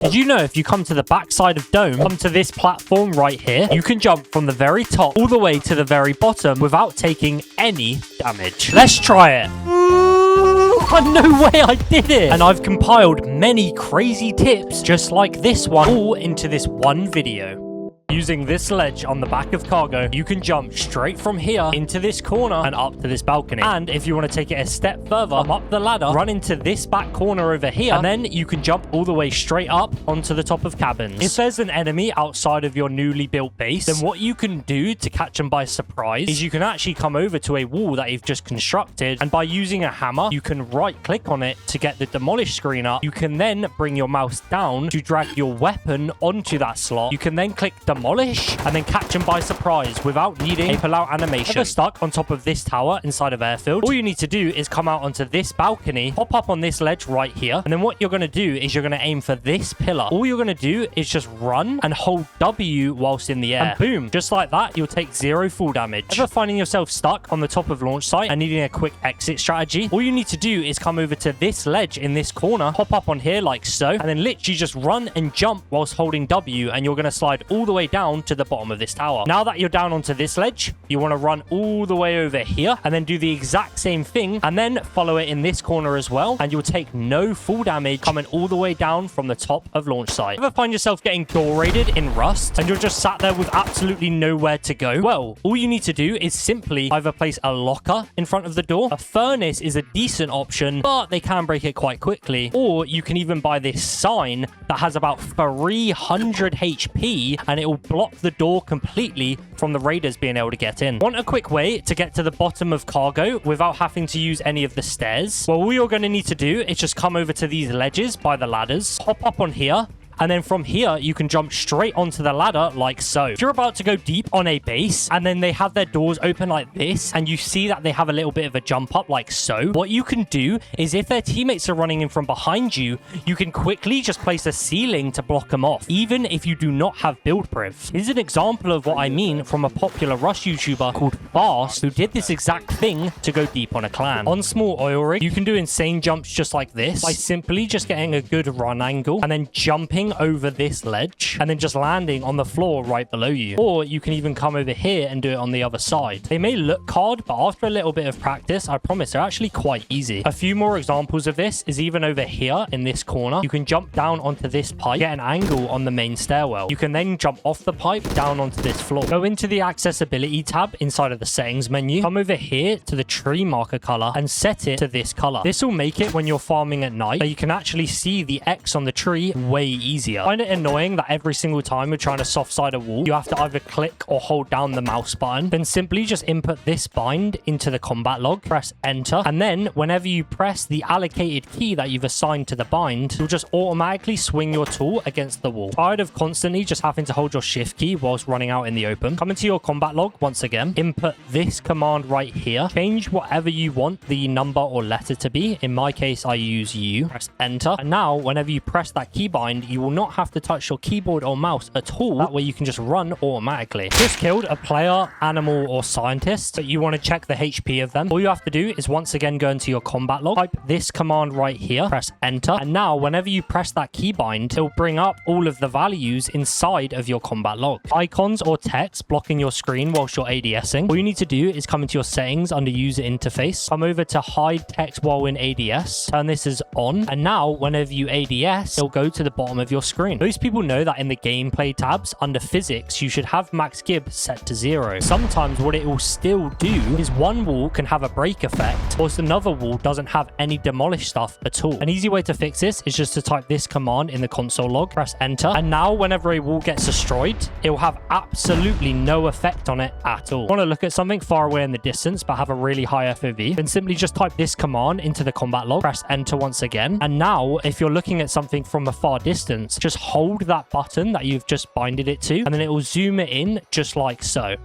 Did you know if you come to the back side of Dome, come to this platform right here, you can jump from the very top all the way to the very bottom without taking any damage? Let's try it. Oh, no way I did it. And I've compiled many crazy tips just like this one all into this one video. Using this ledge on the back of cargo, you can jump straight from here into this corner and up to this balcony. And if you want to take it a step further, come up the ladder, run into this back corner over here, and then you can jump all the way straight up onto the top of Keybinds. If there's an enemy outside of your newly built base, then what you can do to catch them by surprise is you can actually come over to a wall that you've just constructed, and by using a hammer, you can right click on it to get the demolish screen up. You can then bring your mouse down to drag your weapon onto that slot. You can then click demolish and then catch them by surprise without needing a pull-out animation. Ever stuck on top of this tower inside of airfield, all you need to do is come out onto this balcony, hop up on this ledge right here, and then what you're going to do is you're going to aim for this pillar. All you're going to do is just run and hold W whilst in the air. And boom, just like that, you'll take 0 full damage. Ever finding yourself stuck on the top of launch site and needing a quick exit strategy? All you need to do is come over to this ledge in this corner, hop up on here like so, and then literally just run and jump whilst holding W, and you're going to slide all the way down to the bottom of this tower. Now that you're down onto this ledge, you want to run all the way over here and then do the exact same thing and then follow it in this corner as well, and you'll take no full damage coming all the way down from the top of launch site. Ever find yourself getting door raided in Rust and you're just sat there with absolutely nowhere to go? Well, all you need to do is simply either place a locker in front of the door. A furnace is a decent option, but they can break it quite quickly. Or you can even buy this sign that has about 300 HP and it will block the door completely from the raiders being able to get in. Want a quick way to get to the bottom of cargo without having to use any of the stairs? Well, all you're going to need to do is just come over to these ledges by the ladders, hop up on here, and then from here, you can jump straight onto the ladder like so. If you're about to go deep on a base and then they have their doors open like this and you see that they have a little bit of a jump up like so, what you can do is if their teammates are running in from behind you, you can quickly just place a ceiling to block them off, even if you do not have build priv. Here's an example of what I mean from a popular Rush YouTuber called Fast, who did this exact thing to go deep on a clan. On small oil rig, you can do insane jumps just like this by simply just getting a good run angle and then jumping over this ledge and then just landing on the floor right below you. Or you can even come over here and do it on the other side. They may look hard, but after a little bit of practice, I promise they're actually quite easy. A few more examples of this is even over here in this corner. You can jump down onto this pipe, get an angle on the main stairwell. You can then jump off the pipe down onto this floor. Go into the accessibility tab inside of the settings menu, come over here to the tree marker color and set it to this color. This will make it when you're farming at night, so you can actually see the X on the tree way easier. Find it annoying that every single time you're trying to soft side a wall, you have to either click or hold down the mouse button? Then simply just input this bind into the combat log, press enter, and then whenever you press the allocated key that you've assigned to the bind, you'll just automatically swing your tool against the wall. Tired of constantly just having to hold your shift key whilst running out in the open? Come into your combat log once again, input this command right here, change whatever you want the number or letter to be. In my case, I use U, press enter, and now whenever you press that key bind, you will not have to touch your keyboard or mouse at all. That way you can just run automatically. Just killed a player, animal, or scientist, but you want to check the HP of them. All you have to do is once again go into your combat log, type this command right here, press enter, and now whenever you press that keybind, it'll bring up all of the values inside of your combat log. Icons or text blocking your screen whilst you're ADSing. All you need to do is come into your settings under user interface, come over to hide text while in ADS, turn this as on, and now whenever you ADS, it'll go to the bottom of your screen. Most people know that in the gameplay tabs under physics, you should have max gib set to 0. Sometimes what it will still do is one wall can have a break effect, whilst another wall doesn't have any demolish stuff at all. An easy way to fix this is just to type this command in the console log, press enter, and now whenever a wall gets destroyed, it will have absolutely no effect on it at all. Want to look at something far away in the distance but have a really high FOV? Then simply just type this command into the combat log, press enter once again, and now if you're looking at something from a far distance, just hold that button that you've just binded it to, and then it will zoom it in just like so.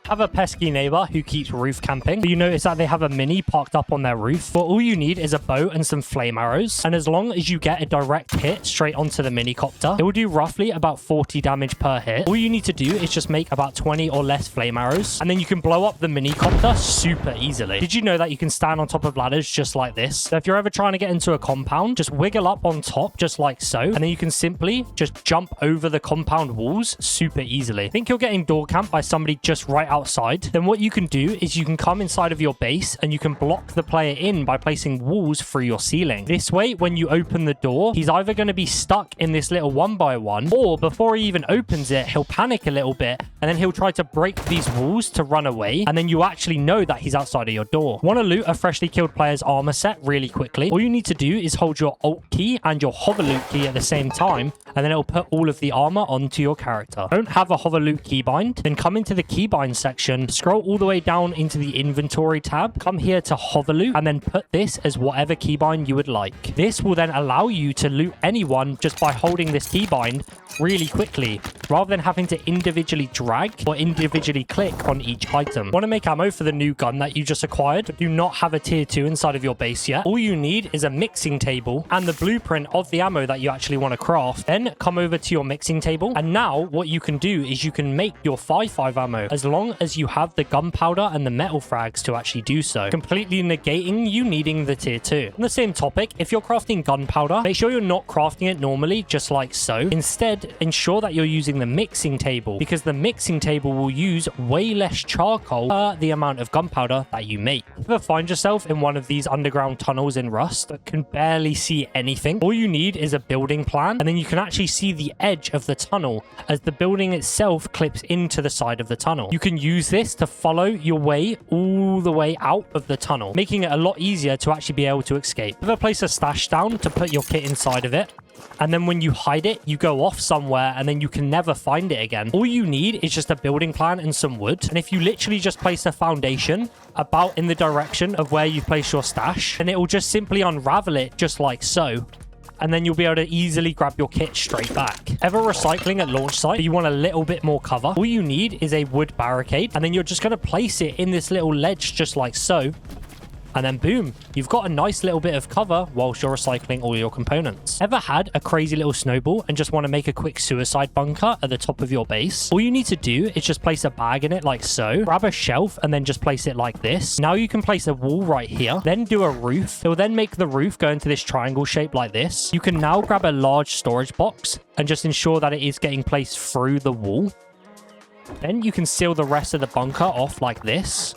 Have a pesky neighbor who keeps roof camping. But you notice that they have a mini parked up on their roof. But all you need is a bow and some flame arrows. And as long as you get a direct hit straight onto the minicopter, it will do roughly about 40 damage per hit. All you need to do is just make about 20 or less flame arrows. And then you can blow up the minicopter super easily. Did you know that you can stand on top of ladders just like this? So if you're ever trying to get into a compound, just wiggle up on top just like so. And then you can simply just jump over the compound walls super easily. Think you're getting door camped by somebody just right outside? Then what you can do is you can come inside of your base and you can block the player in by placing walls through your ceiling. This way, when you open the door, he's either going to be stuck in this little 1x1, or before he even opens it, he'll panic a little bit and then he'll try to break these walls to run away. And then you actually know that he's outside of your door. Want to loot a freshly killed player's armor set really quickly? All you need to do is hold your Alt key and your hover loot key at the same time, and then it'll put all of the armor onto your character. Don't have a hover loot keybind? Then come into the keybind section, scroll all the way down into the inventory tab, come here to hover loot, and then put this as whatever keybind you would like. This will then allow you to loot anyone just by holding this keybind really quickly, rather than having to individually drag or individually click on each item. Want to make ammo for the new gun that you just acquired, but do not have a tier 2 inside of your base yet? All you need is a mixing table and the blueprint of the ammo that you actually want to craft. Then come over to your mixing table, and now what you can do is you can make your 5.5 ammo as long as you have the gunpowder and the metal frags to actually do so, completely negating you needing the tier 2. On the same topic, if you're crafting gunpowder, make sure you're not crafting it normally just like so. Instead, ensure that you're using the mixing table, because the mixing table will use way less charcoal per the amount of gunpowder that you make. If you ever find yourself in one of these underground tunnels in Rust that can barely see anything, all you need is a building plan, and then you can actually see the edge of the tunnel as the building itself clips into the side of the tunnel. You can use this to follow your way all the way out of the tunnel, making it a lot easier to actually be able to escape. Ever place a stash down to put your kit inside of it, and then when you hide it, you go off somewhere and then you can never find it again? All you need is just a building plan and some wood. And if you literally just place a foundation about in the direction of where you place your stash, then it will just simply unravel it just like so. And then you'll be able to easily grab your kit straight back. Ever recycling at launch site, but you want a little bit more cover? All you need is a wood barricade, and then you're just going to place it in this little ledge just like so. And then boom, you've got a nice little bit of cover whilst you're recycling all your components. Ever had a crazy little snowball and just want to make a quick suicide bunker at the top of your base? All you need to do is just place a bag in it like so, grab a shelf and then just place it like this. Now you can place a wall right here, then do a roof. It will then make the roof go into this triangle shape like this. You can now grab a large storage box and just ensure that it is getting placed through the wall. Then you can seal the rest of the bunker off like this.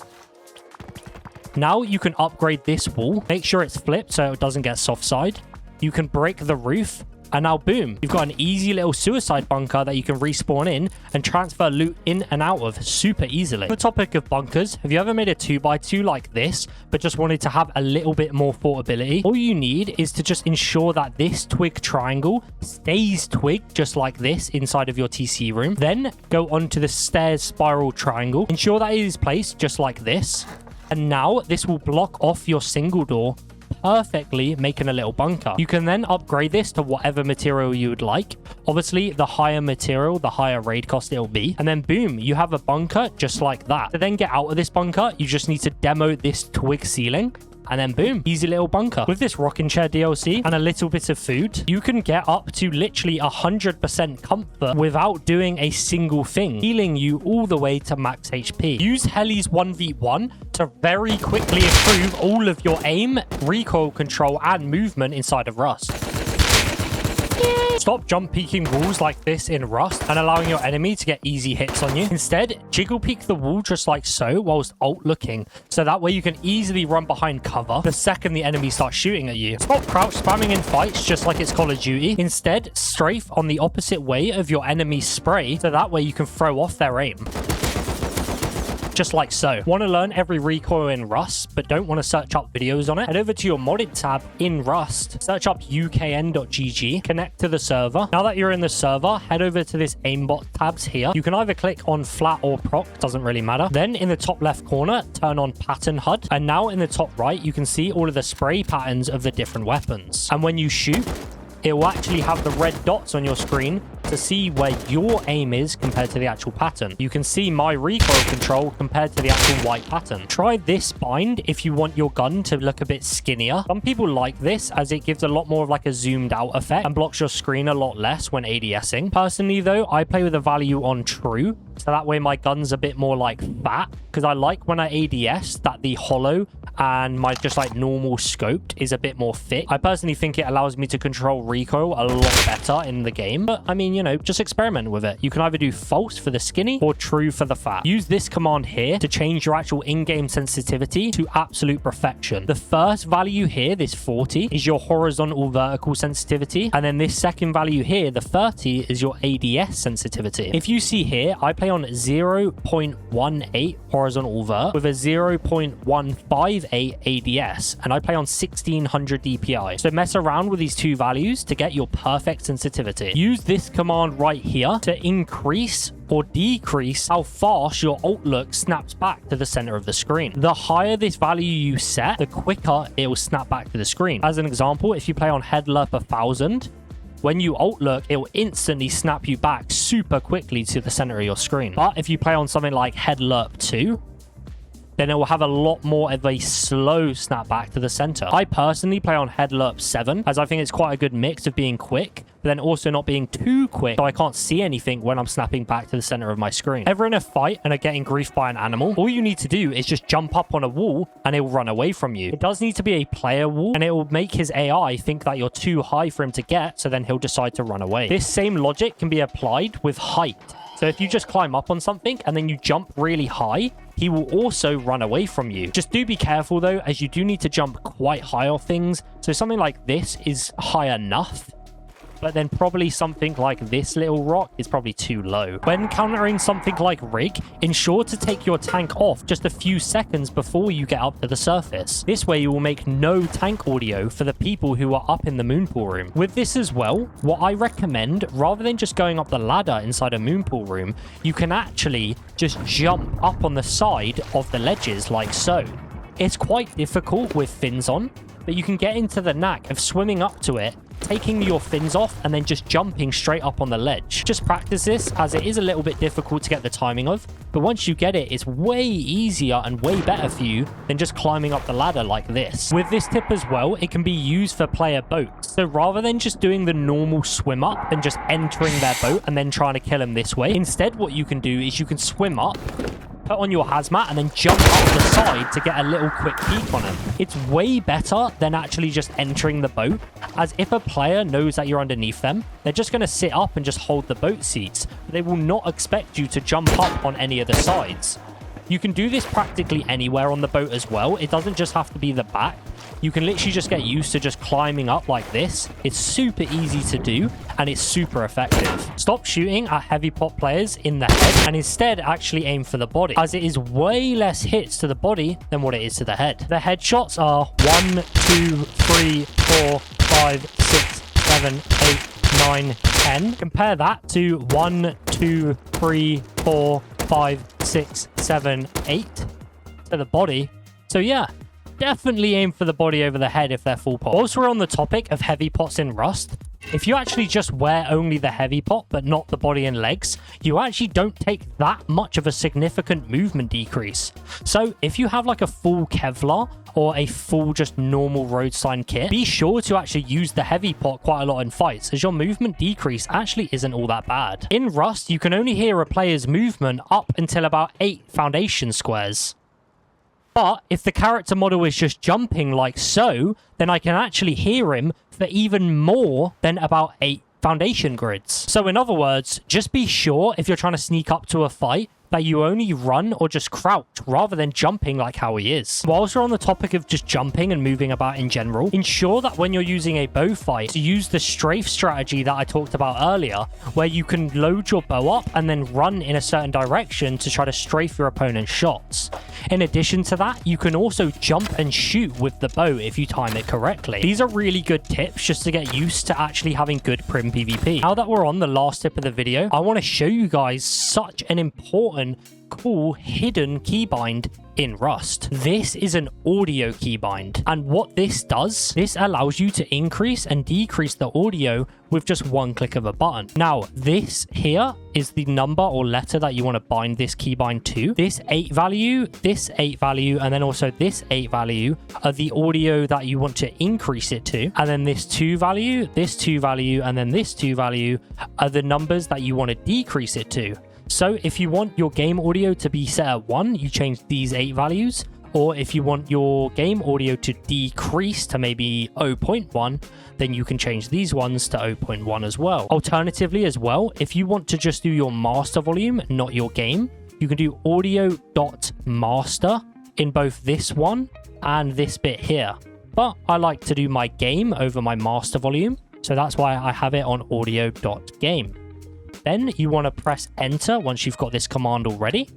Now you can upgrade this wall. Make sure it's flipped so it doesn't get soft side. You can break the roof. And now boom, you've got an easy little suicide bunker that you can respawn in and transfer loot in and out of super easily. On the topic of bunkers, have you ever made a 2x2 like this, but just wanted to have a little bit more portability? All you need is to just ensure that this twig triangle stays twig just like this inside of your TC room. Then go onto the stairs spiral triangle. Ensure that it is placed just like this. And now this will block off your single door, perfectly making a little bunker. You can then upgrade this to whatever material you would like. Obviously, the higher material, the higher raid cost it will be. And then boom, you have a bunker just like that. To then get out of this bunker, you just need to demo this twig ceiling. And then boom, easy little bunker. With this rocking chair DLC and a little bit of food, you can get up to literally 100% comfort without doing a single thing, healing you all the way to max HP. Use Heli's 1v1 to very quickly improve all of your aim, recoil control, and movement inside of Rust. Stop jump peeking walls like this in Rust and allowing your enemy to get easy hits on you. Instead, jiggle peek the wall just like so whilst alt looking, so that way you can easily run behind cover the second the enemy starts shooting at you. Stop crouch spamming in fights just like it's Call of Duty. Instead, strafe on the opposite way of your enemy's spray, so that way you can throw off their aim. Just like so. Want to learn every recoil in Rust, but don't want to search up videos on it? Head over to your modded tab in Rust, search up ukn.gg, connect to the server. Now that you're in the server, head over to this aimbot tabs here. You can either click on flat or proc, doesn't really matter. Then in the top left corner, turn on pattern HUD. And now in the top right, you can see all of the spray patterns of the different weapons. And when you shoot, it will actually have the red dots on your screen to see where your aim is compared to the actual pattern. You can see my recoil control compared to the actual white pattern. Try this bind if you want your gun to look a bit skinnier. Some people like this as it gives a lot more of like a zoomed out effect and blocks your screen a lot less when ADSing. Personally though, I play with a value on true, so that way my gun's a bit more like fat, because I like when I ADS that the hollow and my just like normal scoped is a bit more thick. I personally think it allows me to control recoil a lot better in the game, but I mean, you know, just experiment with it. You can either do false for the skinny or true for the fat. Use this command here to change your actual in-game sensitivity to absolute perfection. The first value here, this 40, is your horizontal vertical sensitivity, and then this second value here, the 30, is your ADS sensitivity. If you see here, I play on 0.18 horizontal vert with a 0.158 ADS, and I play on 1600 DPI. So mess around with these two values to get your perfect sensitivity. Use this command right here to increase or decrease how fast your alt look snaps back to the center of the screen. The higher this value you set, the quicker it will snap back to the screen. As an example, if you play on headlerp 1000, when you alt look, it will instantly snap you back super quickly to the center of your screen. But if you play on something like headlerp 2, then it will have a lot more of a slow snap back to the center. I personally play on headlerp 7, as I think it's quite a good mix of being quick, but then also not being too quick, so I can't see anything when I'm snapping back to the center of my screen. Ever in a fight and are getting griefed by an animal, all you need to do is just jump up on a wall and it will run away from you. It does need to be a player wall, and it will make his AI think that you're too high for him to get, so then he'll decide to run away. This same logic can be applied with height. So if you just climb up on something and then you jump really high, he will also run away from you. Just do be careful though, as you do need to jump quite high off things. So something like this is high enough, but then probably something like this little rock is probably too low. When countering something like rig, ensure to take your tank off just a few seconds before you get up to the surface. This way you will make no tank audio for the people who are up in the moonpool room. With this as well, what I recommend, rather than just going up the ladder inside a moonpool room, you can actually just jump up on the side of the ledges like so. It's quite difficult with fins on, but you can get into the knack of swimming up to it, taking your fins off, and then just jumping straight up on the ledge. Just practice this, as it is a little bit difficult to get the timing of, but once you get it, it's way easier and way better for you than just climbing up the ladder like this. With this tip as well, it can be used for player boats. So rather than just doing the normal swim up and just entering their boat and then trying to kill them this way, instead what you can do is you can swim up, put on your hazmat, and then jump up the side to get a little quick peek on them. It's way better than actually just entering the boat, as if a player knows that you're underneath them, they're just going to sit up and just hold the boat seats. They will not expect you to jump up on any of the sides. You can do this practically anywhere on the boat as well. It doesn't just have to be the back. You can literally just get used to just climbing up like this. It's super easy to do, and it's super effective. Stop shooting at heavy pot players in the head and instead actually aim for the body, as it is way less hits to the body than what it is to the head. The headshots are 1, 2, 3, 4, 5, 6, 7, 8, 9, 10. Compare that to 1, 2, 3, 4, 5, 6, 7, 8 to the body. So yeah, definitely aim for the body over the head if they're full pot. Whilst we're on the topic of heavy pots in Rust, if you actually just wear only the heavy pot but not the body and legs, you actually don't take that much of a significant movement decrease. So if you have like a full Kevlar or a full just normal road sign kit, be sure to actually use the heavy pot quite a lot in fights, as your movement decrease actually isn't all that bad. In Rust, you can only hear a player's movement up until about 8 foundation squares. But if the character model is just jumping like so, then I can actually hear him for even more than about 8 foundation grids. So in other words, just be sure if you're trying to sneak up to a fight that you only run or just crouch rather than jumping like how he is. Whilst we're on the topic of just jumping and moving about in general, ensure that when you're using a bow fight to use the strafe strategy that I talked about earlier, where you can load your bow up and then run in a certain direction to try to strafe your opponent's shots. In addition to that, you can also jump and shoot with the bow if you time it correctly. These are really good tips just to get used to actually having good prim PvP. Now that we're on the last tip of the video, I want to show you guys such an important cool hidden keybind in Rust. This is an audio keybind, and what this does, this allows you to increase and decrease the audio with just one click of a button. Now, this here is the number or letter that you want to bind this keybind to. This 8 value, this 8 value, and then also this 8 value are the audio that you want to increase it to. And then this 2 value, this 2 value, and then this 2 value are the numbers that you want to decrease it to. So if you want your game audio to be set at 1, you change these 8 values. Or if you want your game audio to decrease to maybe 0.1, then you can change these ones to 0.1 as well. Alternatively as well, if you want to just do your master volume, not your game, you can do audio.master in both this one and this bit here. But I like to do my game over my master volume, so that's why I have it on audio.game. Then you want to press enter once you've got this command already.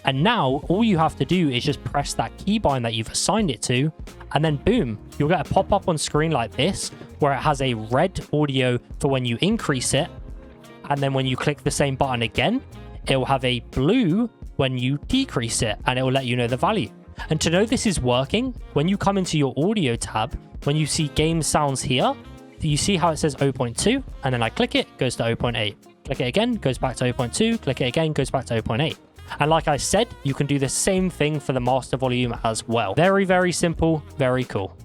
And now all you have to do is just press that keybind that you've assigned it to, and then boom, you'll get a pop-up on screen like this, where it has a red audio for when you increase it, and then when you click the same button again, it will have a blue when you decrease it, and it will let you know the value. And to know this is working, when you come into your audio tab, when you see game sounds here, you see how it says 0.2, and then I click it, goes to 0.8. Click it again, goes back to 0.2. Click it again, goes back to 0.8. And like I said, you can do the same thing for the master volume as well. Very, very simple, very cool.